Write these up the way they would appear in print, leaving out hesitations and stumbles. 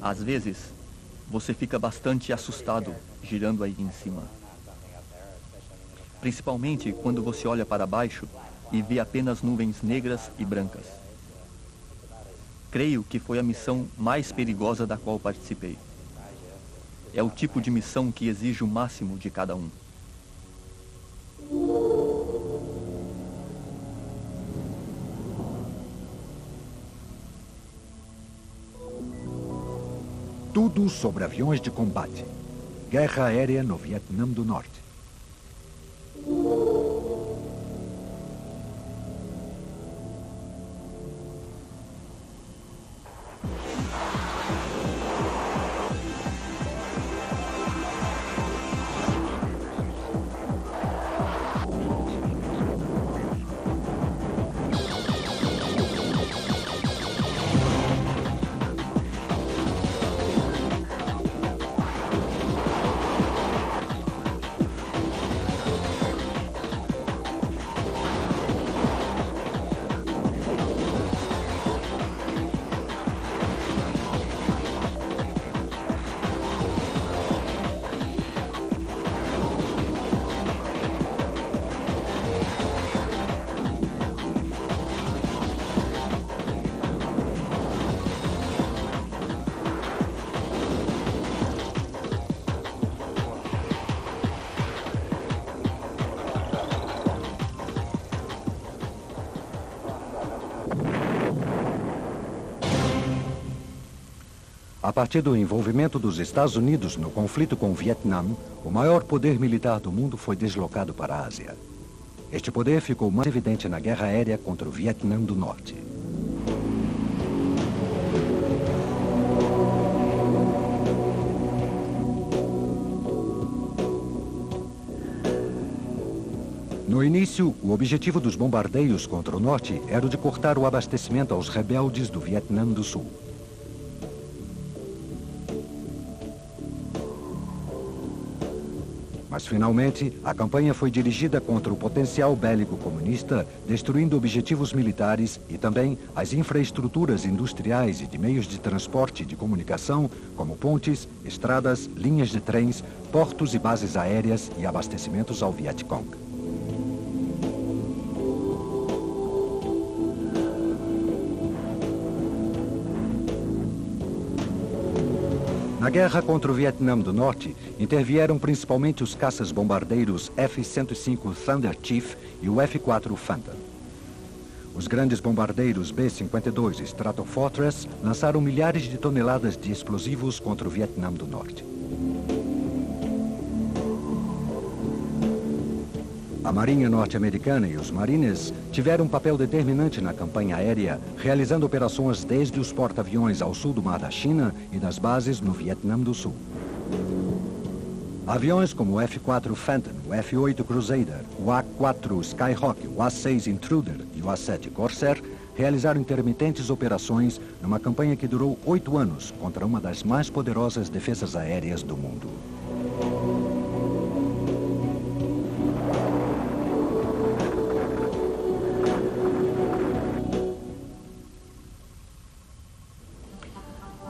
Às vezes, você fica bastante assustado girando aí em cima. Principalmente quando você olha para baixo e vê apenas nuvens negras e brancas. Creio que foi a missão mais perigosa da qual participei. É o tipo de missão que exige o máximo de cada um. Tudo sobre aviões de combate. Guerra aérea no Vietnã do Norte. A partir do envolvimento dos Estados Unidos no conflito com o Vietnã, o maior poder militar do mundo foi deslocado para a Ásia. Este poder ficou mais evidente na guerra aérea contra o Vietnã do Norte. No início, o objetivo dos bombardeios contra o norte era o de cortar o abastecimento aos rebeldes do Vietnã do Sul. Mas, finalmente, a campanha foi dirigida contra o potencial bélico comunista, destruindo objetivos militares e também as infraestruturas industriais e de meios de transporte e de comunicação, como pontes, estradas, linhas de trens, portos e bases aéreas e abastecimentos ao Vietcong. Na guerra contra o Vietnã do Norte, intervieram principalmente os caças-bombardeiros F-105 Thunder Chief e o F-4 Phantom. Os grandes bombardeiros B-52 Stratofortress lançaram milhares de toneladas de explosivos contra o Vietnã do Norte. A Marinha norte-americana e os Marines tiveram um papel determinante na campanha aérea, realizando operações desde os porta-aviões ao sul do Mar da China e das bases no Vietnã do Sul. Aviões como o F-4 Phantom, o F-8 Crusader, o A-4 Skyhawk, o A-6 Intruder e o A-7 Corsair realizaram intermitentes operações numa campanha que durou 8 anos contra uma das mais poderosas defesas aéreas do mundo.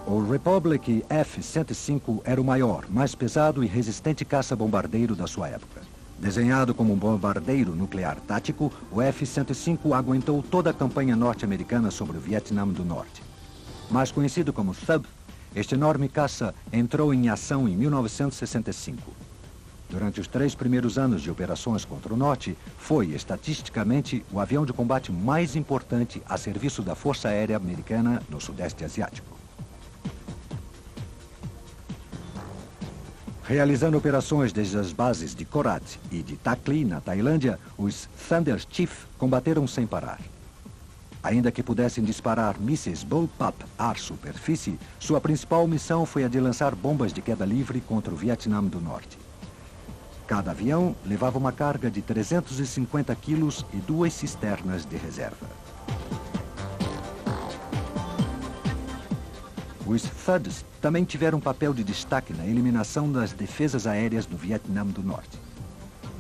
O Republic F-105 era o maior, mais pesado e resistente caça-bombardeiro da sua época. Desenhado como um bombardeiro nuclear tático, o F-105 aguentou toda a campanha norte-americana sobre o Vietnã do Norte. Mais conhecido como THUB, este enorme caça entrou em ação em 1965. Durante os 3 primeiros anos de operações contra o Norte, foi, estatisticamente, o avião de combate mais importante a serviço da Força Aérea Americana no Sudeste Asiático. Realizando operações desde as bases de Korat e de Tak Ly, na Tailândia, os Thunder Chief combateram sem parar. Ainda que pudessem disparar mísseis Bullpup ar-superfície, sua principal missão foi a de lançar bombas de queda livre contra o Vietnã do Norte. Cada avião levava uma carga de 350 quilos e 2 cisternas de reserva. Os THUDs também tiveram um papel de destaque na eliminação das defesas aéreas do Vietnã do Norte.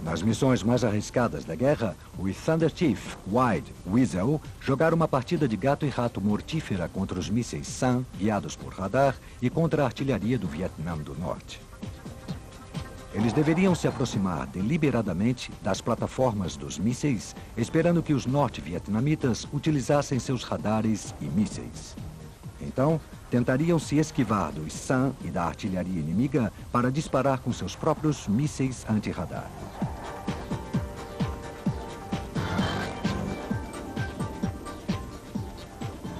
Nas missões mais arriscadas da guerra, os Thunder Chief, Wide, Weasel jogaram uma partida de gato e rato mortífera contra os mísseis SAM, guiados por radar, e contra a artilharia do Vietnã do Norte. Eles deveriam se aproximar deliberadamente das plataformas dos mísseis, esperando que os norte-vietnamitas utilizassem seus radares e mísseis. Então, tentariam se esquivar dos SAM e da artilharia inimiga para disparar com seus próprios mísseis anti-radar.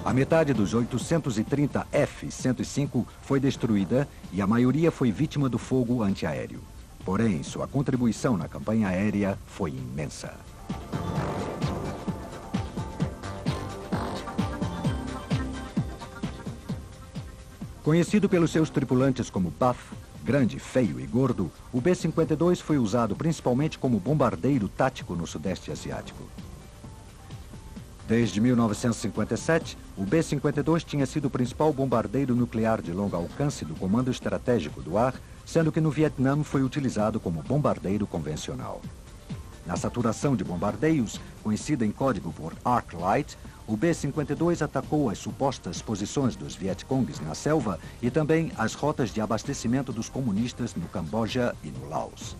A metade dos 830 F-105 foi destruída e a maioria foi vítima do fogo antiaéreo. Porém, sua contribuição na campanha aérea foi imensa. Conhecido pelos seus tripulantes como Buff, grande, feio e gordo, o B-52 foi usado principalmente como bombardeiro tático no Sudeste Asiático. Desde 1957, o B-52 tinha sido o principal bombardeiro nuclear de longo alcance do Comando Estratégico do Ar, sendo que no Vietnã foi utilizado como bombardeiro convencional. Na saturação de bombardeios, conhecida em código por Arc Light, o B-52 atacou as supostas posições dos Vietcongs na selva e também as rotas de abastecimento dos comunistas no Camboja e no Laos.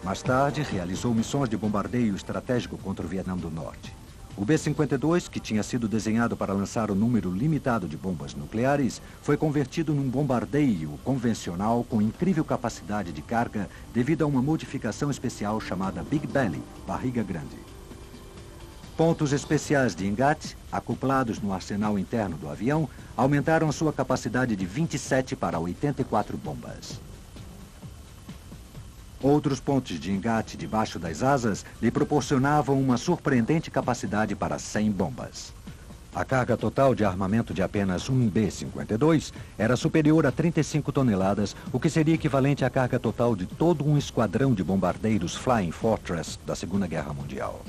Mais tarde, realizou missões de bombardeio estratégico contra o Vietnã do Norte. O B-52, que tinha sido desenhado para lançar um número limitado de bombas nucleares, foi convertido num bombardeio convencional com incrível capacidade de carga devido a uma modificação especial chamada Big Belly, barriga grande. Pontos especiais de engate, acoplados no arsenal interno do avião, aumentaram sua capacidade de 27 para 84 bombas. Outros pontos de engate debaixo das asas lhe proporcionavam uma surpreendente capacidade para 100 bombas. A carga total de armamento de apenas um B-52 era superior a 35 toneladas, o que seria equivalente à carga total de todo um esquadrão de bombardeiros Flying Fortress da Segunda Guerra Mundial.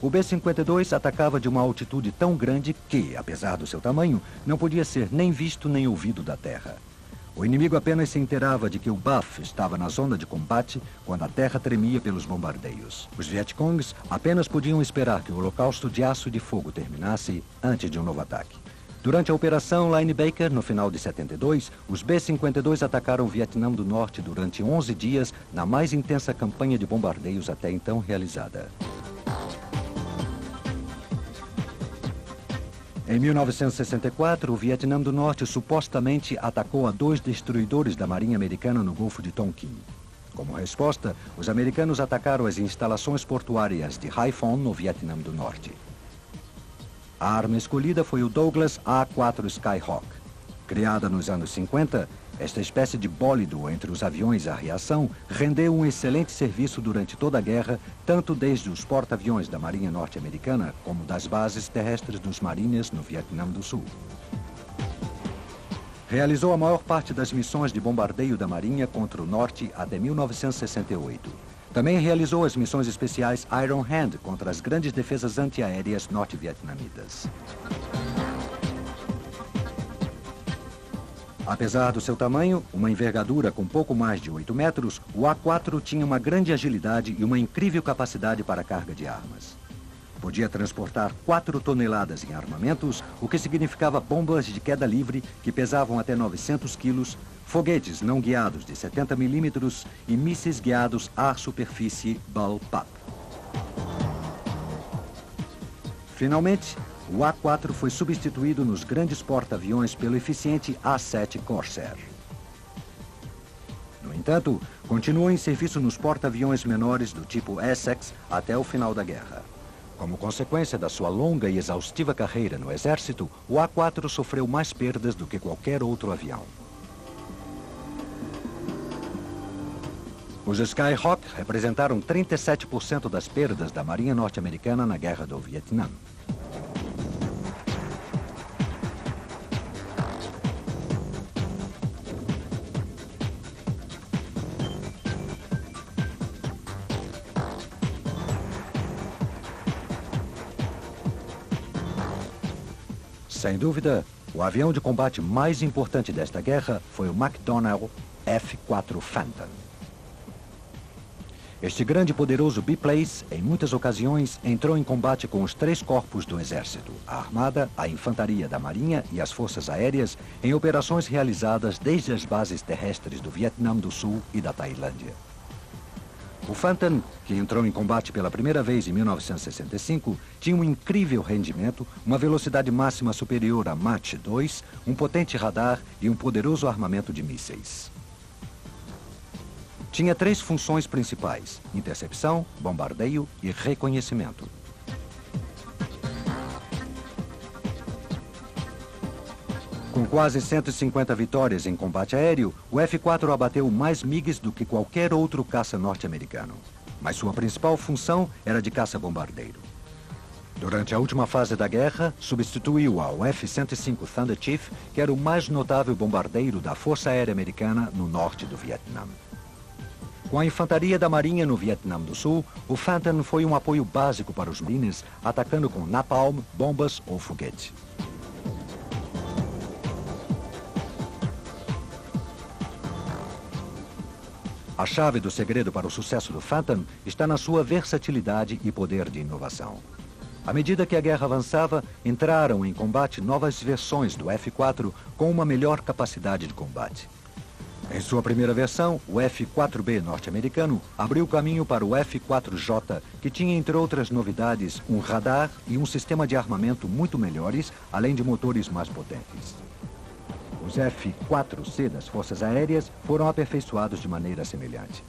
O B-52 atacava de uma altitude tão grande que, apesar do seu tamanho, não podia ser nem visto nem ouvido da terra. O inimigo apenas se inteirava de que o Buff estava na zona de combate quando a terra tremia pelos bombardeios. Os Vietcongs apenas podiam esperar que o holocausto de aço e de fogo terminasse antes de um novo ataque. Durante a Operação Linebacker, no final de 72, os B-52 atacaram o Vietnã do Norte durante 11 dias na mais intensa campanha de bombardeios até então realizada. Em 1964, o Vietnã do Norte supostamente atacou a 2 destruidores da Marinha Americana no Golfo de Tonkin. Como resposta, os americanos atacaram as instalações portuárias de Haiphong, no Vietnã do Norte. A arma escolhida foi o Douglas A-4 Skyhawk. Criada nos anos 50, esta espécie de bólido entre os aviões à reação rendeu um excelente serviço durante toda a guerra, tanto desde os porta-aviões da Marinha Norte-Americana como das bases terrestres dos Marines no Vietnã do Sul. Realizou a maior parte das missões de bombardeio da Marinha contra o Norte até 1968. Também realizou as missões especiais Iron Hand contra as grandes defesas antiaéreas norte-vietnamitas. Apesar do seu tamanho, uma envergadura com pouco mais de 8 metros, o A-4 tinha uma grande agilidade e uma incrível capacidade para carga de armas. Podia transportar 4 toneladas em armamentos, o que significava bombas de queda livre que pesavam até 900 quilos, foguetes não guiados de 70 milímetros e mísseis guiados ar-superfície Bullpup. Finalmente, o A-4 foi substituído nos grandes porta-aviões pelo eficiente A-7 Corsair. No entanto, continuou em serviço nos porta-aviões menores do tipo Essex até o final da guerra. Como consequência da sua longa e exaustiva carreira no Exército, o A-4 sofreu mais perdas do que qualquer outro avião. Os Skyhawk representaram 37% das perdas da Marinha Norte-Americana na Guerra do Vietnã. Sem dúvida, o avião de combate mais importante desta guerra foi o McDonnell F-4 Phantom. Este grande e poderoso biplace, em muitas ocasiões, entrou em combate com os 3 corpos do Exército, a Armada, a Infantaria da Marinha e as Forças Aéreas, em operações realizadas desde as bases terrestres do Vietnã do Sul e da Tailândia. O Phantom, que entrou em combate pela primeira vez em 1965, tinha um incrível rendimento, uma velocidade máxima superior a Mach 2, um potente radar e um poderoso armamento de mísseis. Tinha 3 funções principais: intercepção, bombardeio e reconhecimento. Com quase 150 vitórias em combate aéreo, o F-4 abateu mais MiGs do que qualquer outro caça norte-americano. Mas sua principal função era de caça-bombardeiro. Durante a última fase da guerra, substituiu ao F-105 Thunder Chief, que era o mais notável bombardeiro da Força Aérea Americana no norte do Vietnã. Com a infantaria da Marinha no Vietnã do Sul, o Phantom foi um apoio básico para os marines, atacando com napalm, bombas ou foguete. A chave do segredo para o sucesso do Phantom está na sua versatilidade e poder de inovação. À medida que a guerra avançava, entraram em combate novas versões do F-4 com uma melhor capacidade de combate. Em sua primeira versão, o F-4B norte-americano abriu caminho para o F-4J, que tinha, entre outras novidades, um radar e um sistema de armamento muito melhores, além de motores mais potentes. Os F-4C das Forças Aéreas foram aperfeiçoados de maneira semelhante.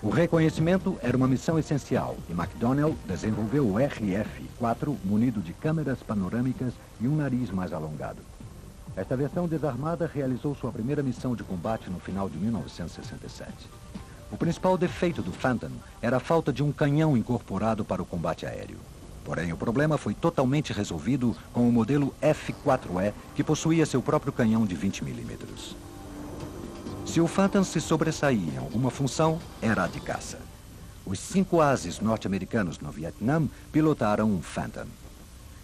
O reconhecimento era uma missão essencial e McDonnell desenvolveu o RF-4 munido de câmeras panorâmicas e um nariz mais alongado. Esta versão desarmada realizou sua primeira missão de combate no final de 1967. O principal defeito do Phantom era a falta de um canhão incorporado para o combate aéreo. Porém, o problema foi totalmente resolvido com o modelo F-4E, que possuía seu próprio canhão de 20 mm. Se o Phantom se sobressaía em alguma função, era a de caça. Os 5 ases norte-americanos no Vietnã pilotaram um Phantom.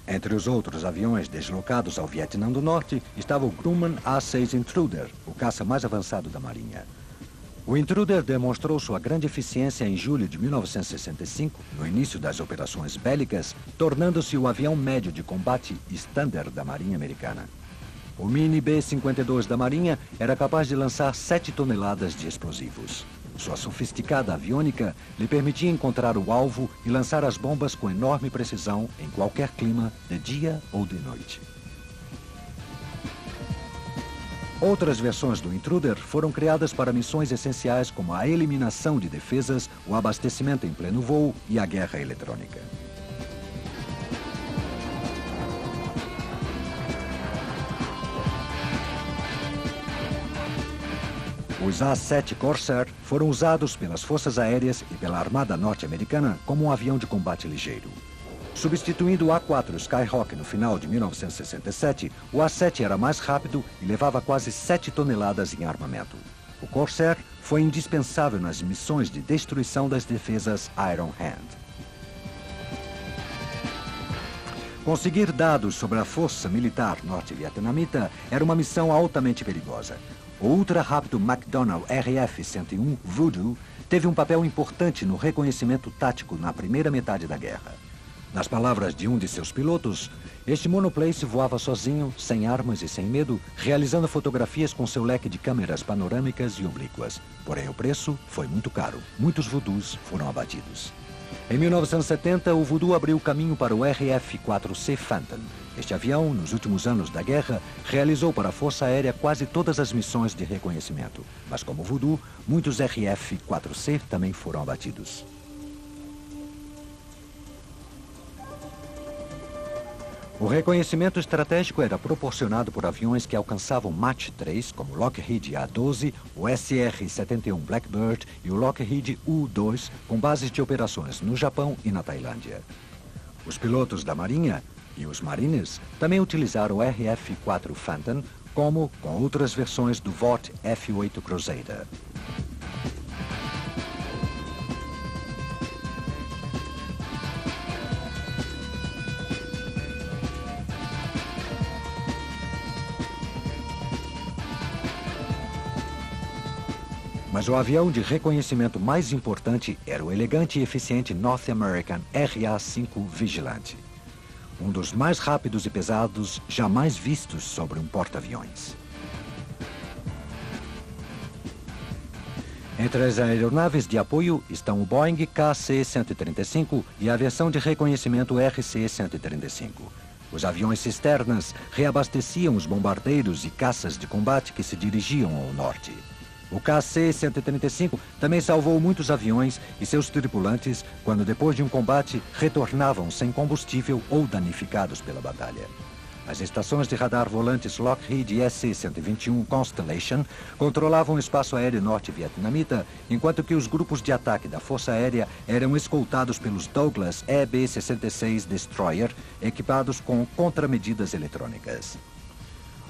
Entre os outros aviões deslocados ao Vietnã do Norte estava o Grumman A-6 Intruder, o caça mais avançado da Marinha. O Intruder demonstrou sua grande eficiência em julho de 1965, no início das operações bélicas, tornando-se o avião médio de combate Standard da Marinha Americana. O Mini B-52 da Marinha era capaz de lançar 7 toneladas de explosivos. Sua sofisticada aviônica lhe permitia encontrar o alvo e lançar as bombas com enorme precisão em qualquer clima, de dia ou de noite. Outras versões do Intruder foram criadas para missões essenciais como a eliminação de defesas, o abastecimento em pleno voo e a guerra eletrônica. Os A-7 Corsair foram usados pelas Forças Aéreas e pela Armada Norte-Americana como um avião de combate ligeiro. Substituindo o A-4 Skyhawk no final de 1967, o A-7 era mais rápido e levava quase 7 toneladas em armamento. O Corsair foi indispensável nas missões de destruição das defesas Iron Hand. Conseguir dados sobre a força militar norte-vietnamita era uma missão altamente perigosa. O ultra-rápido McDonnell RF-101 Voodoo teve um papel importante no reconhecimento tático na primeira metade da guerra. Nas palavras de um de seus pilotos, este monoplace voava sozinho, sem armas e sem medo, realizando fotografias com seu leque de câmeras panorâmicas e oblíquas. Porém, o preço foi muito caro. Muitos Voodoos foram abatidos. Em 1970, o Voodoo abriu caminho para o RF-4C Phantom. Este avião, nos últimos anos da guerra, realizou para a Força Aérea quase todas as missões de reconhecimento. Mas como Voodoo, muitos RF-4C também foram abatidos. O reconhecimento estratégico era proporcionado por aviões que alcançavam Mach 3, como o Lockheed A-12, o SR-71 Blackbird e o Lockheed U-2, com bases de operações no Japão e na Tailândia. Os pilotos da Marinha e os Marines também utilizaram o RF-4 Phantom, como com outras versões do Vought F-8 Crusader. Mas o avião de reconhecimento mais importante era o elegante e eficiente North American RA-5 Vigilante, um dos mais rápidos e pesados jamais vistos sobre um porta-aviões. Entre as aeronaves de apoio estão o Boeing KC-135 e a versão de reconhecimento RC-135. Os aviões cisternas reabasteciam os bombardeiros e caças de combate que se dirigiam ao norte. O KC-135 também salvou muitos aviões e seus tripulantes quando, depois de um combate, retornavam sem combustível ou danificados pela batalha. As estações de radar volantes Lockheed SC-121 Constellation controlavam o espaço aéreo norte-vietnamita, enquanto que os grupos de ataque da Força Aérea eram escoltados pelos Douglas EB-66 Destroyer, equipados com contramedidas eletrônicas.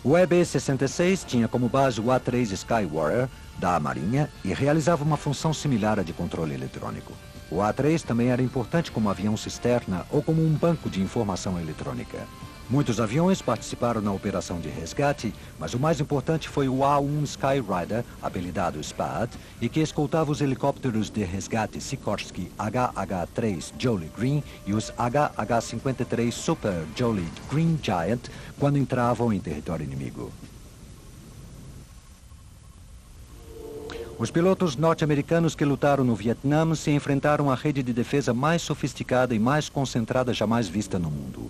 O EB-66 tinha como base o A-3 Skywarrior, da Marinha, e realizava uma função similar à de controle eletrônico. O A-3 também era importante como avião cisterna ou como um banco de informação eletrônica. Muitos aviões participaram na operação de resgate, mas o mais importante foi o A-1 Skyrider, apelidado SPAD, e que escoltava os helicópteros de resgate Sikorsky HH-3 Jolly Green e os HH-53 Super Jolly Green Giant quando entravam em território inimigo. Os pilotos norte-americanos que lutaram no Vietnã se enfrentaram à rede de defesa mais sofisticada e mais concentrada jamais vista no mundo.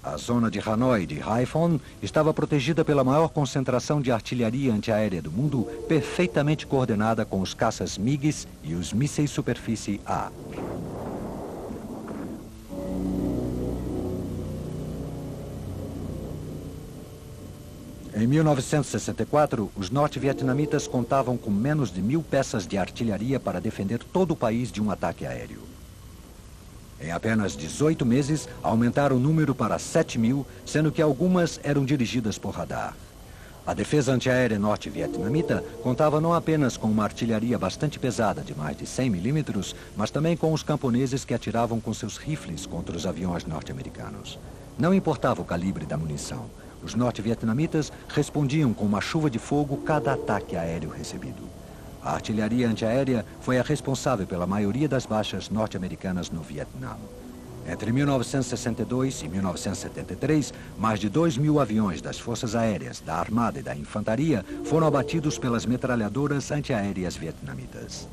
A zona de Hanoi de Haiphong estava protegida pela maior concentração de artilharia antiaérea do mundo, perfeitamente coordenada com os caças MiGs e os mísseis superfície A. Em 1964, os norte-vietnamitas contavam com menos de 1.000 peças de artilharia para defender todo o país de um ataque aéreo. Em apenas 18 meses, aumentaram o número para 7.000, sendo que algumas eram dirigidas por radar. A defesa antiaérea norte-vietnamita contava não apenas com uma artilharia bastante pesada de mais de 100 milímetros, mas também com os camponeses que atiravam com seus rifles contra os aviões norte-americanos. Não importava o calibre da munição. Os norte-vietnamitas respondiam com uma chuva de fogo cada ataque aéreo recebido. A artilharia antiaérea foi a responsável pela maioria das baixas norte-americanas no Vietnã. Entre 1962 e 1973, mais de 2.000 aviões das Forças Aéreas, da Armada e da Infantaria foram abatidos pelas metralhadoras antiaéreas vietnamitas.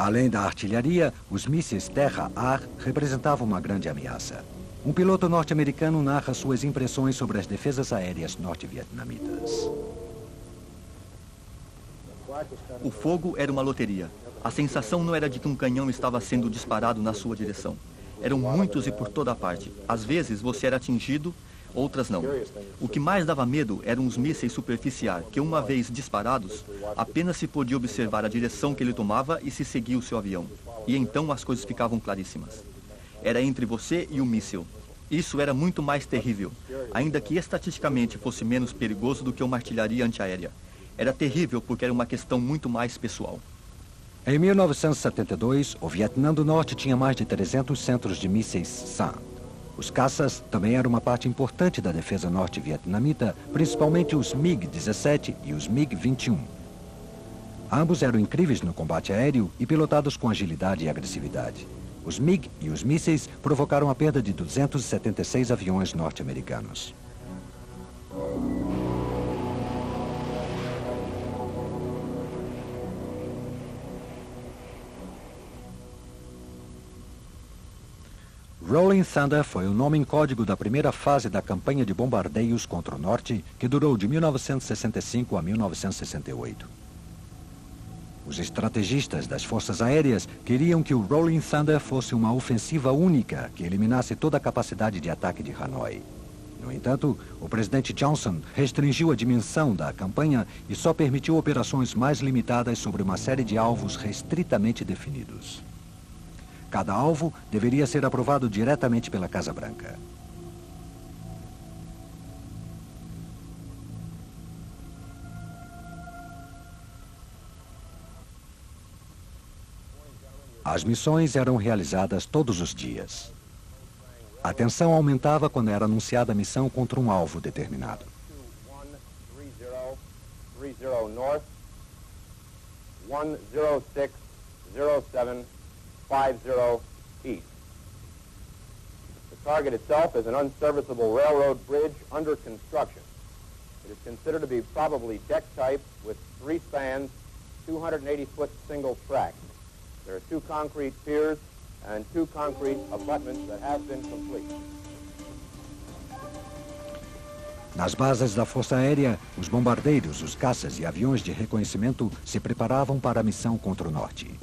Além da artilharia, os mísseis terra-ar representavam uma grande ameaça. Um piloto norte-americano narra suas impressões sobre as defesas aéreas norte-vietnamitas. O fogo era uma loteria. A sensação não era de que um canhão estava sendo disparado na sua direção. Eram muitos e por toda parte. Às vezes você era atingido, outras não. O que mais dava medo eram os mísseis superficiais, que uma vez disparados, apenas se podia observar a direção que ele tomava e se seguia o seu avião. E então as coisas ficavam claríssimas. Era entre você e o míssil. Isso era muito mais terrível, ainda que estatisticamente fosse menos perigoso do que uma artilharia antiaérea. Era terrível porque era uma questão muito mais pessoal. Em 1972, o Vietnã do Norte tinha mais de 300 centros de mísseis SAM. Os caças também eram uma parte importante da defesa norte-vietnamita, principalmente os MiG-17 e os MiG-21. Ambos eram incríveis no combate aéreo e pilotados com agilidade e agressividade. Os MiG e os mísseis provocaram a perda de 276 aviões norte-americanos. Rolling Thunder foi o nome em código da primeira fase da campanha de bombardeios contra o norte, que durou de 1965 a 1968. Os estrategistas das forças aéreas queriam que o Rolling Thunder fosse uma ofensiva única que eliminasse toda a capacidade de ataque de Hanoi. No entanto, o presidente Johnson restringiu a dimensão da campanha e só permitiu operações mais limitadas sobre uma série de alvos restritamente definidos. Cada alvo deveria ser aprovado diretamente pela Casa Branca. As missões eram realizadas todos os dias. A tensão aumentava quando era anunciada a missão contra um alvo determinado. 30 north, 1060750 east. The target itself is an unserviceable railroad bridge under construction. It is considered to be probably deck type with 3 spans, 280-foot single track. There are 2 concrete piers and 2 concrete abutments that have been complete. Nas bases da Força Aérea, os bombardeiros, os caças e aviões de reconhecimento se preparavam para a missão contra o norte.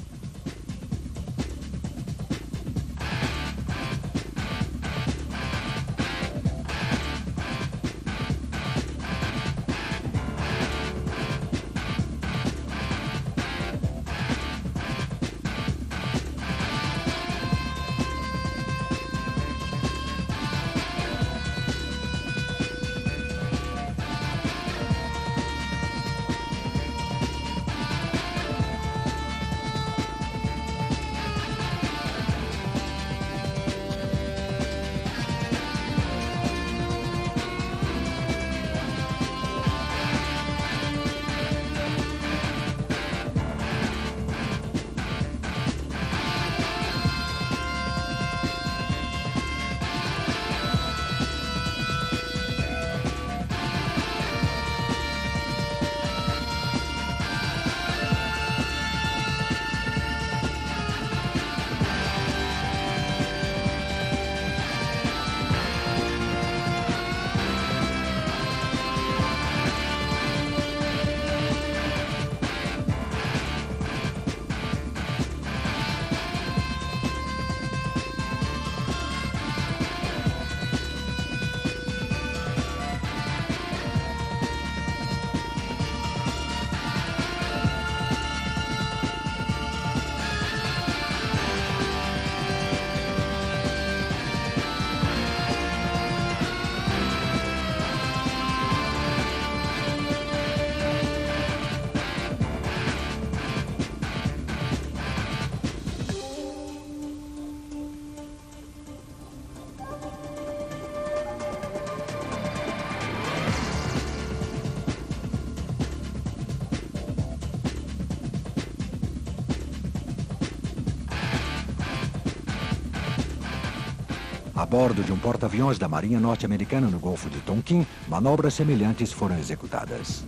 A bordo de um porta-aviões da Marinha Norte-Americana no Golfo de Tonkin, manobras semelhantes foram executadas.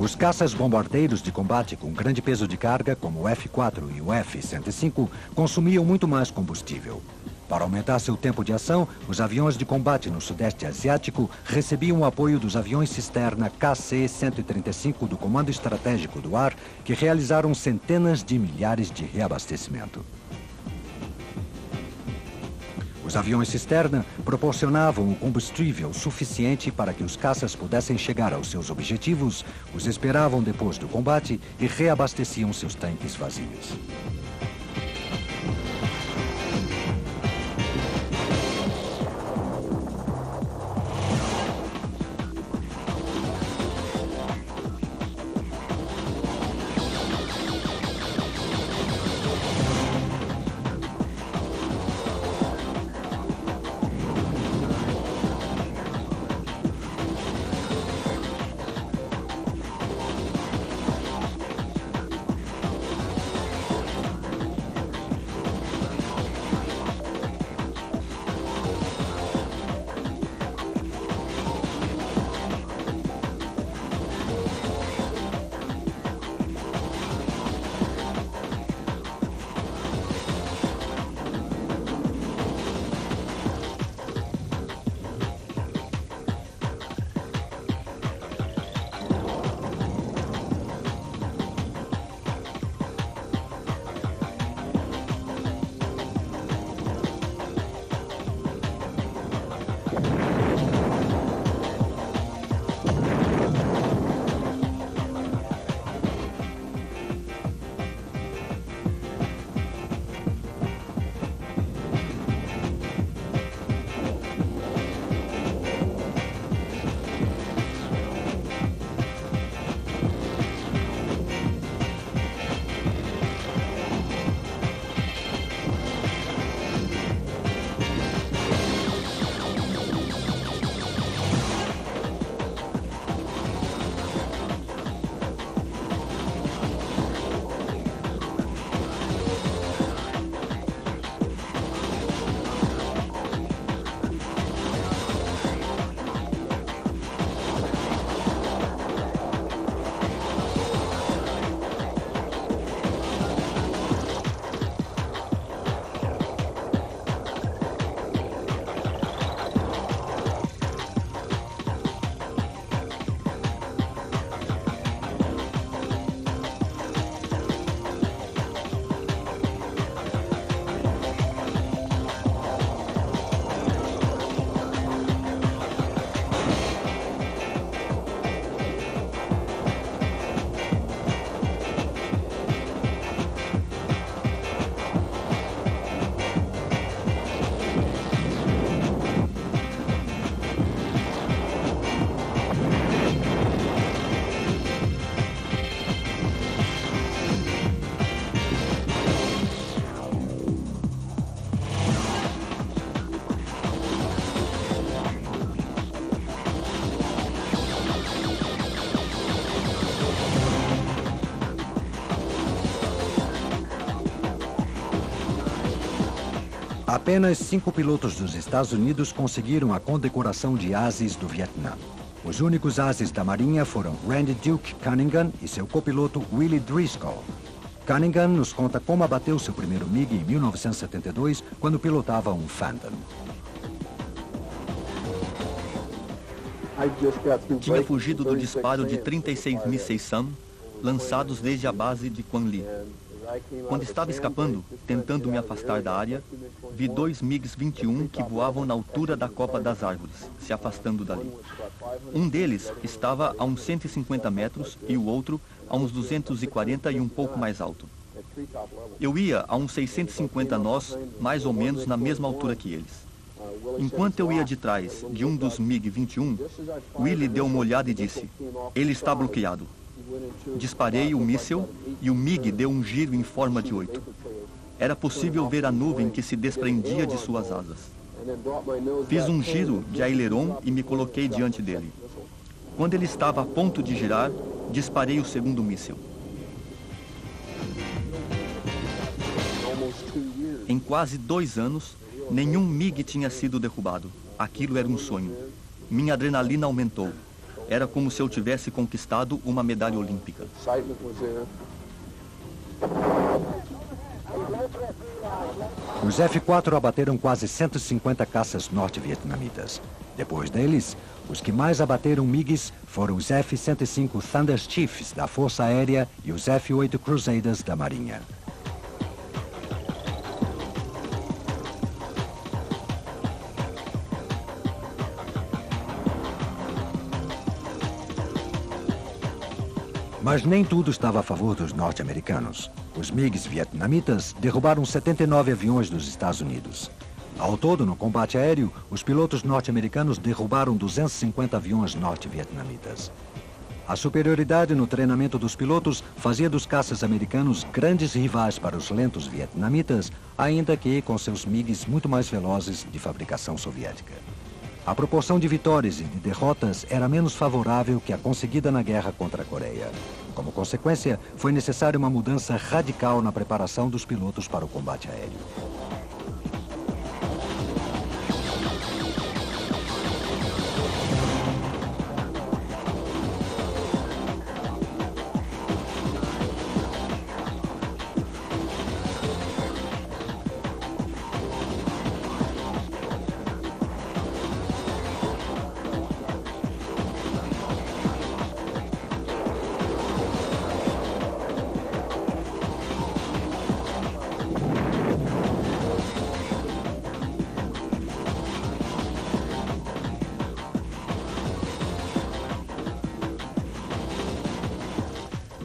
Os caças bombardeiros de combate com grande peso de carga, como o F-4 e o F-105, consumiam muito mais combustível. Para aumentar seu tempo de ação, os aviões de combate no Sudeste Asiático recebiam o apoio dos aviões cisterna KC-135 do Comando Estratégico do Ar, que realizaram centenas de milhares de reabastecimento. Os aviões cisterna proporcionavam o combustível suficiente para que os caças pudessem chegar aos seus objetivos, os esperavam depois do combate e reabasteciam seus tanques vazios. Apenas 5 pilotos dos Estados Unidos conseguiram a condecoração de Ases do Vietnã. Os únicos ases da Marinha foram Randy Duke Cunningham e seu copiloto Willie Driscoll. Cunningham nos conta como abateu seu primeiro MiG em 1972, quando pilotava um Phantom. Tinha fugido do disparo de 36 mísseis SAM, lançados desde a base de Quang Li. Quando estava escapando, tentando me afastar da área, vi 2 MiGs-21 que voavam na altura da copa das árvores, se afastando dali. Um deles estava a uns 150 metros e o outro a uns 240 e um pouco mais alto. Eu ia a uns 650 nós, mais ou menos na mesma altura que eles. Enquanto eu ia de trás de um dos MiG-21, Willie deu uma olhada e disse: "Ele está bloqueado." Disparei o míssil e o MiG deu um giro em forma de 8. Era possível ver a nuvem que se desprendia de suas asas. Fiz um giro de aileron e me coloquei diante dele. Quando ele estava a ponto de girar, disparei o segundo míssil. Em quase 2 anos, nenhum MiG tinha sido derrubado. Aquilo era um sonho. Minha adrenalina aumentou. Era como se eu tivesse conquistado uma medalha olímpica. Os F-4 abateram quase 150 caças norte-vietnamitas. Depois deles, os que mais abateram MiGs foram os F-105 Thunder Chiefs da Força Aérea e os F-8 Crusaders da Marinha. Mas nem tudo estava a favor dos norte-americanos. Os MiGs vietnamitas derrubaram 79 aviões dos Estados Unidos. Ao todo, no combate aéreo, os pilotos norte-americanos derrubaram 250 aviões norte-vietnamitas. A superioridade no treinamento dos pilotos fazia dos caças americanos grandes rivais para os lentos vietnamitas, ainda que com seus MiGs muito mais velozes de fabricação soviética. A proporção de vitórias e de derrotas era menos favorável que a conseguida na guerra contra a Coreia. Como consequência, foi necessária uma mudança radical na preparação dos pilotos para o combate aéreo.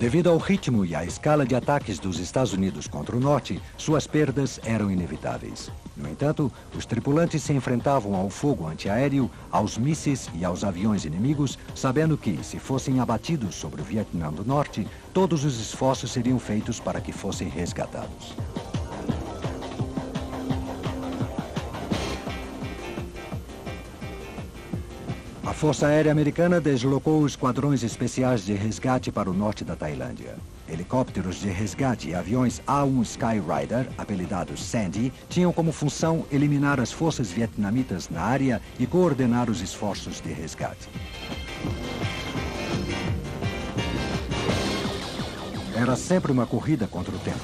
Devido ao ritmo e à escala de ataques dos Estados Unidos contra o Norte, suas perdas eram inevitáveis. No entanto, os tripulantes se enfrentavam ao fogo antiaéreo, aos mísseis e aos aviões inimigos, sabendo que, se fossem abatidos sobre o Vietnã do Norte, todos os esforços seriam feitos para que fossem resgatados. A Força Aérea Americana deslocou esquadrões especiais de resgate para o norte da Tailândia. Helicópteros de resgate e aviões A-1 Skyrider, apelidados Sandy, tinham como função eliminar as forças vietnamitas na área e coordenar os esforços de resgate. Era sempre uma corrida contra o tempo.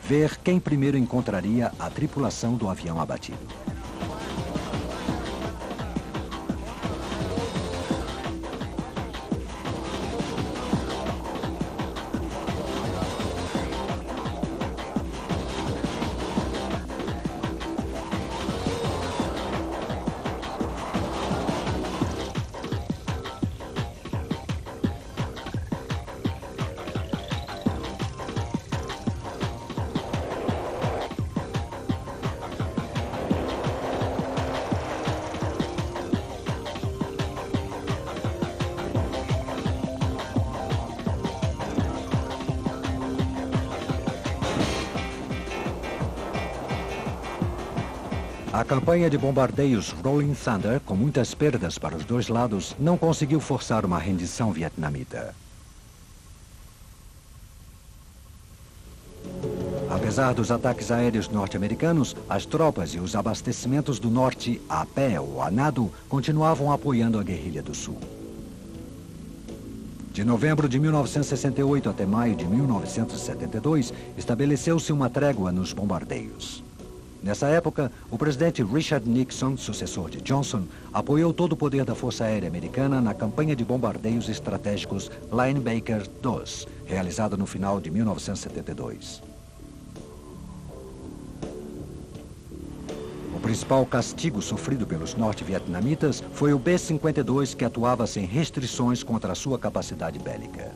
Ver quem primeiro encontraria a tripulação do avião abatido. A campanha de bombardeios Rolling Thunder, com muitas perdas para os dois lados, não conseguiu forçar uma rendição vietnamita. Apesar dos ataques aéreos norte-americanos, as tropas e os abastecimentos do norte, a pé ou a nado, continuavam apoiando a guerrilha do sul. De novembro de 1968 até maio de 1972, estabeleceu-se uma trégua nos bombardeios. Nessa época, o presidente Richard Nixon, sucessor de Johnson, apoiou todo o poder da Força Aérea Americana na campanha de bombardeios estratégicos Linebacker II, realizada no final de 1972. O principal castigo sofrido pelos norte-vietnamitas foi o B-52, que atuava sem restrições contra a sua capacidade bélica.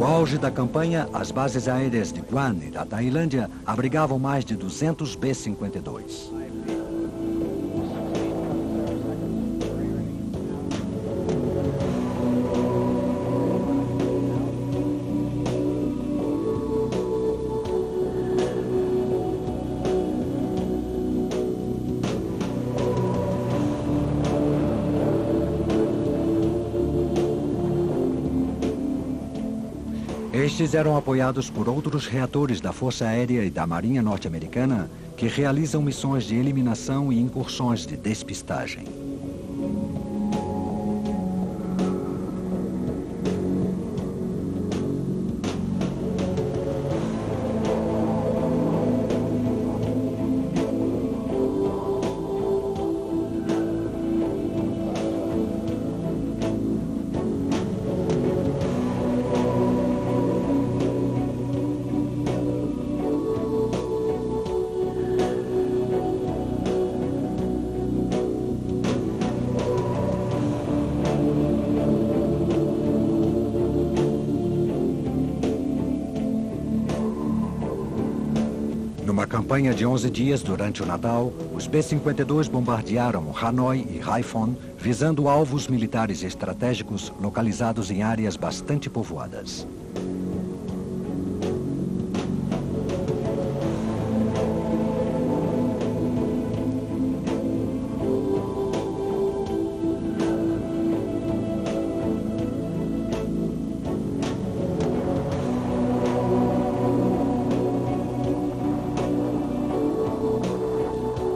No auge da campanha, as bases aéreas de Guam e da Tailândia abrigavam mais de 200 B-52. Estes Estes eram apoiados por outros reatores da Força Aérea e da Marinha Norte-Americana que realizam missões de eliminação e incursões de despistagem. Numa campanha de 11 dias durante o Natal, os B-52 bombardearam Hanoi e Haiphong, visando alvos militares estratégicos localizados em áreas bastante povoadas.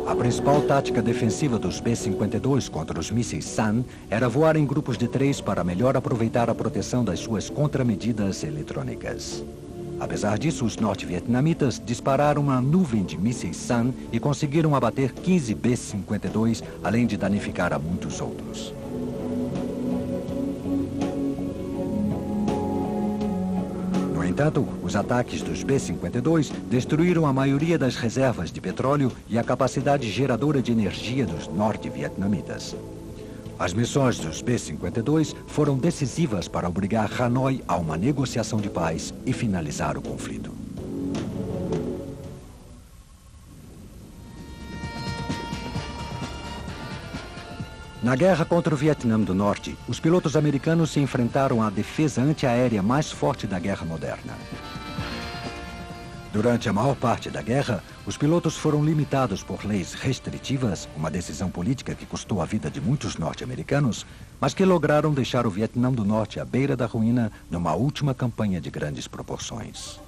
A principal tática defensiva dos B-52 contra os mísseis SAM era voar em grupos de 3 para melhor aproveitar a proteção das suas contramedidas eletrônicas. Apesar disso, os norte-vietnamitas dispararam uma nuvem de mísseis SAM e conseguiram abater 15 B-52, além de danificar a muitos outros. No entanto, os ataques dos B-52 destruíram a maioria das reservas de petróleo e a capacidade geradora de energia dos norte-vietnamitas. As missões dos B-52 foram decisivas para obrigar Hanoi a uma negociação de paz e finalizar o conflito. Na guerra contra o Vietnã do Norte, os pilotos americanos se enfrentaram à defesa antiaérea mais forte da guerra moderna. Durante a maior parte da guerra, os pilotos foram limitados por leis restritivas, uma decisão política que custou a vida de muitos norte-americanos, mas que lograram deixar o Vietnã do Norte à beira da ruína numa última campanha de grandes proporções.